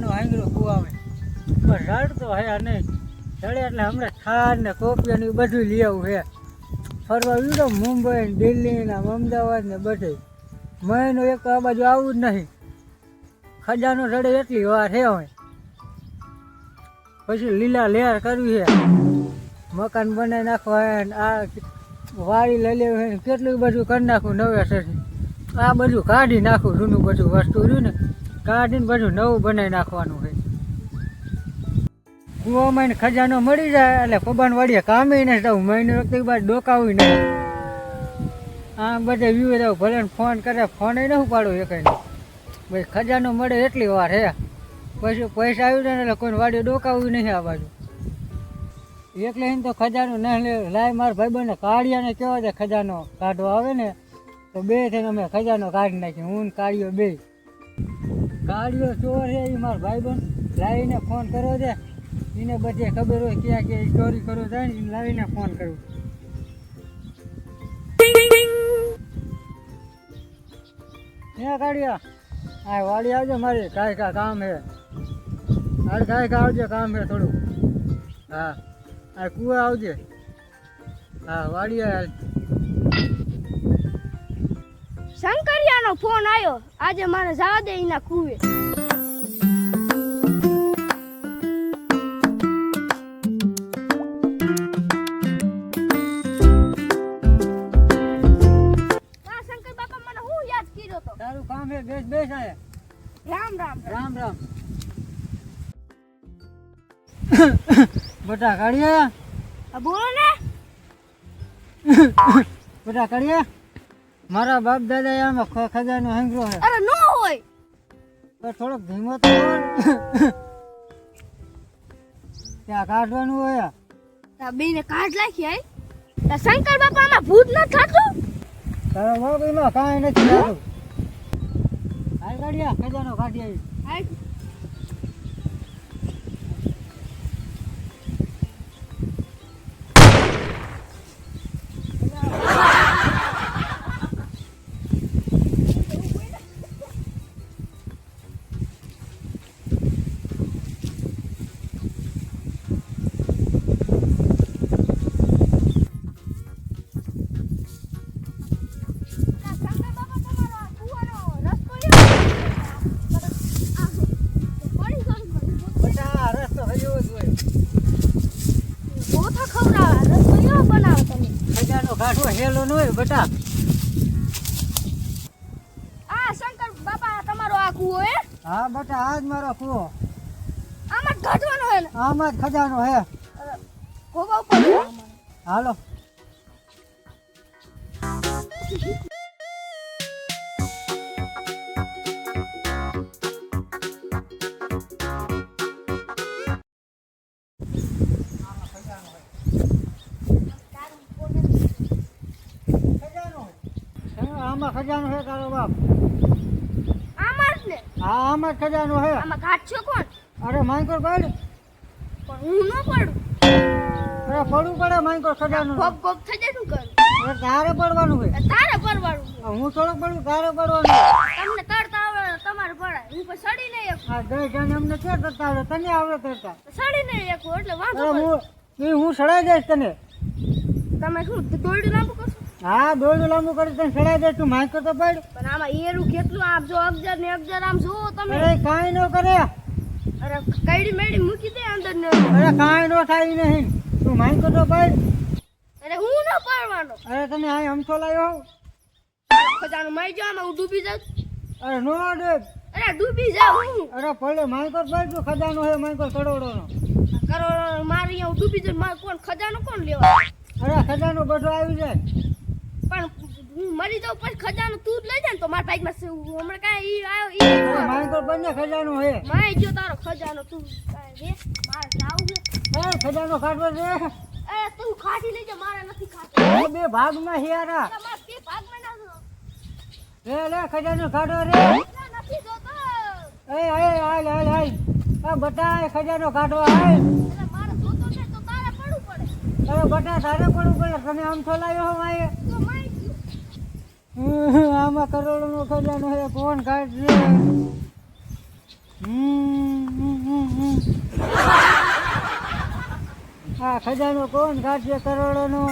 ખજાનો હાંગરો કુવાવે પણ રડતો હે નહીં રડે એટલે હમણાં ખાર ને કોપિયા ને બધું લઈ આવું હે ફરવા વિડો મુંબઈ ને દિલ્હી ને અમદાવાદ ને બધે મહિનો એક આ બાજુ આવું જ નહીં ખજાનો રડે એટલી વાર હે હવે પછી લીલા લહેર કરવી હે મકાન બનાવી નાખવા હે ને આ વાડી લઈ લેવી હે કેટલું બધું કરી નાખું નવેસરથી આ બધું કાઢી નાખું જૂનું બધું વસ્તુ રહ્યું ને કાઢીને બધું નવું બનાવી નાખવાનું છે કૂવામાં એને ખજાનો મળી જાય એટલે પબાન વાડીએ કામે ને જવું મહિને વખતે બાદ ડોકાવું નહીં આ બધે વ્યૂ જવું ભલે ફોન કરે ફોન ન પાડું એ કંઈ ભાઈ ખજાનો મળે એટલી વાર હે પછી પૈસા આવી જાય ને એટલે કોઈને વાડીએ ડોકાવું નહીં આ બાજુ એટલે એને તો ખજાનો ન લાય મારા ભાઈબંધને કાળિયાને કહેવા દે ખજાનો કાઢવા આવે ને તો બે થઈને અમે ખજાનો કાઢી નાખીએ હું ને કાળિયો બે કાળિયો ચોર છે એ મારા ભાઈબંધ લાવીને ફોન કરો દે એને બધે ખબર હોય ક્યાં ક્યાં ચોરી કરો જાય ને એને લાવીને ફોન કરું હે કાળિયા હા વાડી આવજો મારી કાંઈ કામ હે હાલ કાંઈ આવજો કામ હે થોડું હા આ કુવા આવજે હા વાડી હાલ શંકરિયાનો ફોન આવ્યો આજે મારે જવા દે એના કુવે શંકર બાપા મને હું યાદ કર્યો તો તારું કામ હે બેસ બેસ આયા રામ રામ રામ રામ બટા કાળિયા બોલો ને બટા કાળિયા મારા બાપ દાદા આમાં ખજાનો હાંગરો હે અરે નો હોય તો થોડોક ધીમો તો ત્યાં કાઢવાનું હોય બેને કાઢ નાખી આય શંકર બાપા આમાં ભૂત ન થતું તારા બાપ એમાં કાંઈ નથી થતું હાલ કાઢ્યા ખજાનો કાઢી આવી કાઢવો હેલો ન હોય બટા આ શંકર બાપા તમારો આ કૂવો હે હા બટા આ જ મારો કૂવો આમાં જ કાઢવાનો હે આમાં જ ખજાનો હે કોવા ઉપર હાલો આમાં ખજાનો હે તારો બાપ આમાં જ ને હા આમાં જ ખજાનો હે આમાં કાઢશો કોણ અરે માઈકો કાઢ પણ હું ન પડું અરે પડવું પડે માઈકો ખજાનો ગોપ ગોપ થઈ જાય શું કરું અરે તારે પડવાનું હોય તારે પડવાનું હું થોડુંક પડું તારે પડવાનું તમને તરતા આવડે તમારે પડાય હું પછી સડી નહીં એક આ ગઈ જાને અમને ક્યાં કરતા આવડે તને આવડે કરતા સડી નહીં એક એટલે વાંધો હું સડાઈ દઈશ તને તમે શું દોડ્યું લાંબુ કરશો હા દોડું લાંબુ કરી તને સડાઈ દઈશ તું માઈકો તો પડ પણ આમાં એરું કેટલું આમ જો અગજર ને અગજર આમ જોવો તમે અરે કાંઈ ન કરે અરે કઈડી મેડી મૂકી દે અંદર ને અરે કાંઈ ન થાય નહીં તું માઈકો તો પડ અરે હું ન પડવાનો અરે તને આ અમથો લાવ્યો ખજાનો મારી જાવ હું ડૂબી જાઉં અરે નો ડે અરે ડૂબી જાઉં હું અરે પડે માઈકો પડ તું ખજાનો હે માઈકો કરોડોનો કરો મારી હું ડૂબી જાઉં મારે કોણ ખજાનો કોણ લેવા અરે ખજાનો બધો આવી જાય પણ હું મરી જાઉં પછી ખજાનો તું જ લઈ જાય ને તો મારા બાઈકમાં હમણાં કાંઈ ઈ આવ્યો ઈ માઈકો બંને ખજાનો હે માય જો તારો ખજાનો તું કાંઈ રે મારે જાવું છે ખજાનો કાઢવો છે એ તું કાઢી લેજે મારે નથી ખાતો બે ભાગમાં હિયારા મારા બે ભાગમાં નાખો લે ખજાનો કાઢો રે નથી જોતો હાલ આ બટા ખજાનો કાઢવા હાલ એટલે મારે જોતો છે તો તારે પડવું પડે અરે બટા તારે પડવું પડે તને આમ તો લાવ્યો હો માએ તો માય ગયું આમાં કરોડોનો ખજાનો હે કોણ કાઢશે આ ખજાનો કોણ કાઢશે કરોડોનો?